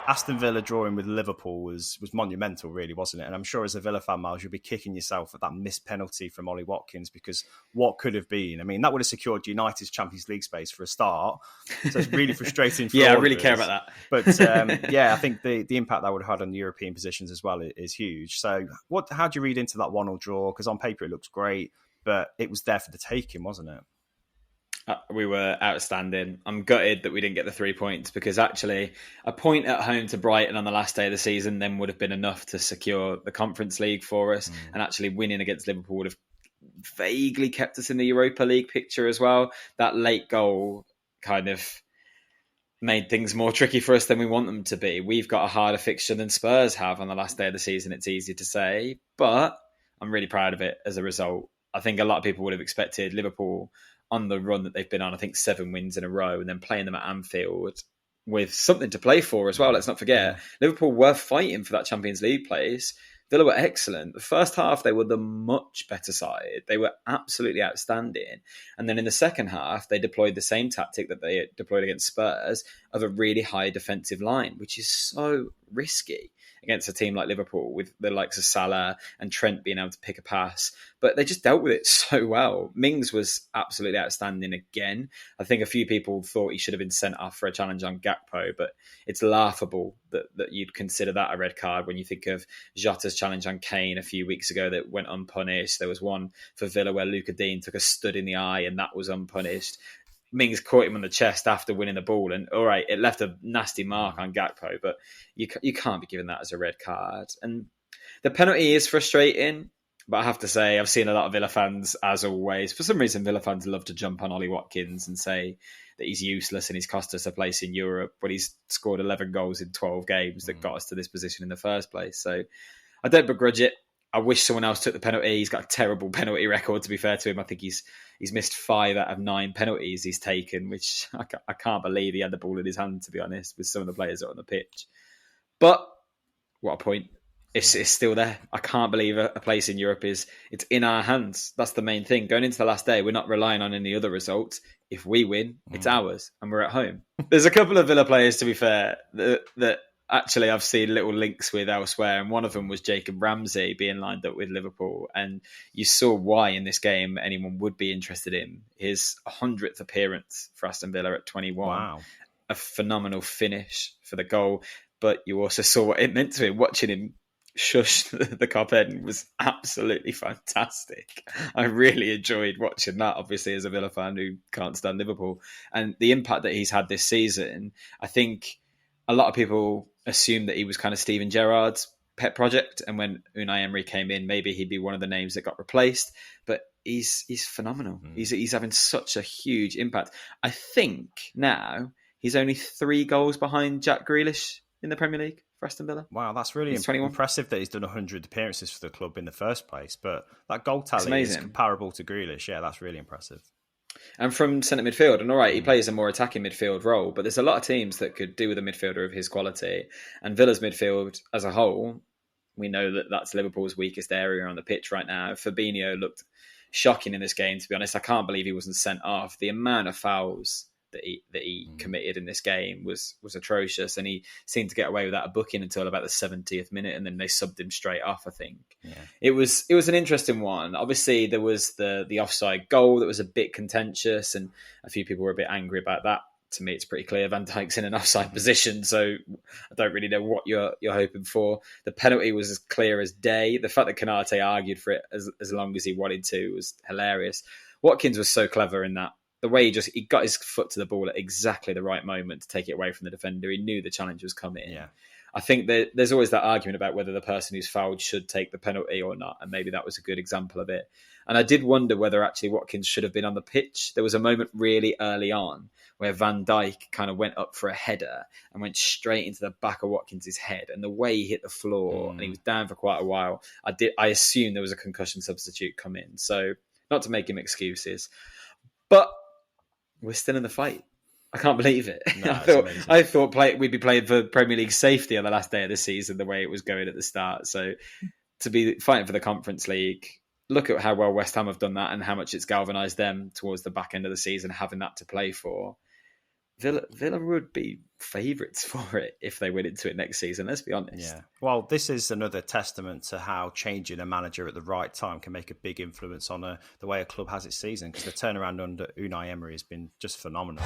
Aston Villa drawing with Liverpool was monumental, really, wasn't it? And I'm sure as a Villa fan, Miles, you'll be kicking yourself at that missed penalty from Ollie Watkins, because what could have been? I mean, that would have secured United's Champions League space for a start. So it's really frustrating for I all really of care us. about that. But I think the impact that would have had on the European positions as well is huge. So how do you read into that 1-1 draw? Because on paper it looks great, but it was there for the taking, wasn't it? We were outstanding. I'm gutted that we didn't get the 3 points, because actually a point at home to Brighton on the last day of the season then would have been enough to secure the Conference League for us. And actually winning against Liverpool would have vaguely kept us in the Europa League picture as well. That late goal kind of made things more tricky for us than we want them to be. We've got a harder fixture than Spurs have on the last day of the season, it's easy to say, but I'm really proud of it as a result. I think a lot of people would have expected Liverpool, on the run that they've been on, I think 7 wins in a row, and then playing them at Anfield with something to play for as well. Let's not forget, Liverpool were fighting for that Champions League place. Villa were excellent. The first half, they were the much better side. They were absolutely outstanding. And then in the second half, they deployed the same tactic that they deployed against Spurs, of a really high defensive line, which is so risky against a team like Liverpool, with the likes of Salah and Trent being able to pick a pass. But they just dealt with it so well. Mings was absolutely outstanding again. I think a few people thought he should have been sent off for a challenge on Gakpo, but it's laughable that you'd consider that a red card when you think of Jota's challenge on Kane a few weeks ago that went unpunished. There was one for Villa where Luca Dean took a stud in the eye, and that was unpunished. Mings caught him on the chest after winning the ball, and all right, it left a nasty mark on Gakpo, but you can't be given that as a red card. And the penalty is frustrating, but I have to say, I've seen a lot of Villa fans, as always, for some reason Villa fans love to jump on Ollie Watkins and say that he's useless and he's cost us a place in Europe, but he's scored 11 goals in 12 games that got us to this position in the first place. So I don't begrudge it. I wish someone else took the penalty. He's got a terrible penalty record, to be fair to him. I think he's missed 5 out of 9 penalties he's taken, which I can't believe he had the ball in his hand, to be honest, with some of the players that are on the pitch. But what a point. It's still there. I can't believe a place in Europe it's in our hands. That's the main thing. Going into the last day, we're not relying on any other results. If we win, it's ours, and we're at home. There's a couple of Villa players, to be fair, that actually I've seen little links with elsewhere, and one of them was Jacob Ramsey being lined up with Liverpool, and you saw why in this game anyone would be interested in his 100th appearance for Aston Villa at 21. Wow. A phenomenal finish for the goal, but you also saw what it meant to him. Watching him shush the Kop end was absolutely fantastic. I really enjoyed watching that, obviously, as a Villa fan who can't stand Liverpool. And the impact that he's had this season, I think a lot of people assumed that he was kind of Steven Gerrard's pet project, and when Unai Emery came in, maybe he'd be one of the names that got replaced. But he's phenomenal. He's having such a huge impact. I think now he's only 3 goals behind Jack Grealish in the Premier League for Aston Villa. Wow, that's really impressive that he's done 100 appearances for the club in the first place. But that goal tally is comparable to Grealish. Yeah, that's really impressive. And from centre midfield, and all right, he plays a more attacking midfield role, but there's a lot of teams that could do with a midfielder of his quality. And Villa's midfield as a whole, we know that that's Liverpool's weakest area on the pitch right now. Fabinho looked shocking in this game, to be honest. I can't believe he wasn't sent off. The amount of fouls that he committed in this game was atrocious, and he seemed to get away without a booking until about the 70th minute, and then they subbed him straight off, I think. Yeah. It was an interesting one. Obviously, there was the offside goal that was a bit contentious, and a few people were a bit angry about that. To me, it's pretty clear Van Dijk's in an offside position, so I don't really know what you're hoping for. The penalty was as clear as day. The fact that Konate argued for it as long as he wanted to was hilarious. Watkins was so clever in that. The way he got his foot to the ball at exactly the right moment to take it away from the defender. He knew the challenge was coming. Yeah. I think that there's always that argument about whether the person who's fouled should take the penalty or not, and maybe that was a good example of it. And I did wonder whether actually Watkins should have been on the pitch. There was a moment really early on where Van Dijk kind of went up for a header and went straight into the back of Watkins' head, and the way he hit the floor and he was down for quite a while, I assumed there was a concussion substitute come in. So not to make him excuses, but we're still in the fight. I can't believe it. No, I thought we'd be playing for Premier League safety on the last day of the season, the way it was going at the start. So to be fighting for the Conference League, look at how well West Ham have done that and how much it's galvanised them towards the back end of the season, having that to play for. Villa would be favourites for it if they went into it next season, let's be honest. Yeah. Well, this is another testament to how changing a manager at the right time can make a big influence on the way a club has its season, because the turnaround under Unai Emery has been just phenomenal.